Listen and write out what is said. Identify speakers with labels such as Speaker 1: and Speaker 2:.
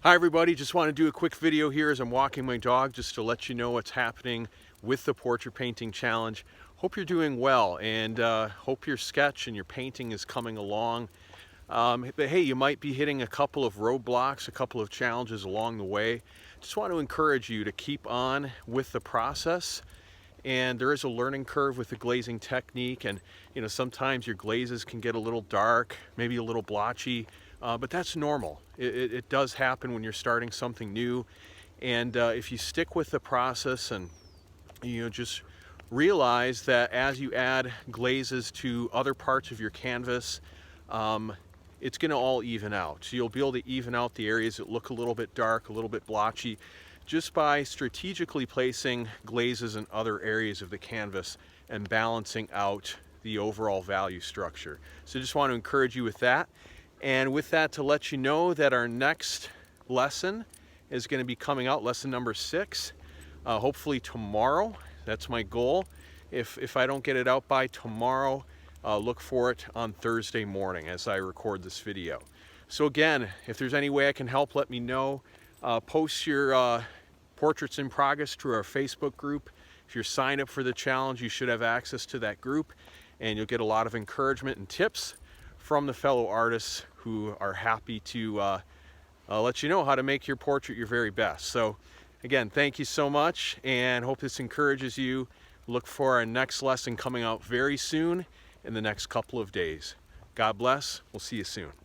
Speaker 1: Hi everybody, just want to do a quick video here as I'm walking my dog just to let you know what's happening with the portrait painting challenge. Hope you're doing well and hope your sketch and your painting is coming along. But hey, you might be hitting a couple of roadblocks, a couple of challenges along the way. Just want to encourage you to keep on with the process. And there is a learning curve with the glazing technique, and sometimes your glazes can get a little dark, maybe a little blotchy, but that's normal. It does happen when you're starting something new, and if you stick with the process and just realize that as you add glazes to other parts of your canvas, it's going to all even out. So you'll be able to even out the areas that look a little bit dark, a little bit blotchy, just by strategically placing glazes in other areas of the canvas and balancing out the overall value structure. So just want to encourage you with that. And with that, to let you know that our next lesson is going to be coming out, lesson number 6, hopefully tomorrow. That's my goal. If I don't get it out by tomorrow, look for it on Thursday morning as I record this video. So again, if there's any way I can help, let me know. Post your portraits in progress to our Facebook group. If you're signed up for the challenge, you should have access to that group, and you'll get a lot of encouragement and tips from the fellow artists who are happy to let you know how to make your portrait your very best. So again, thank you so much, and hope this encourages you. Look for our next lesson coming out very soon in the next couple of days. God bless. We'll see you soon.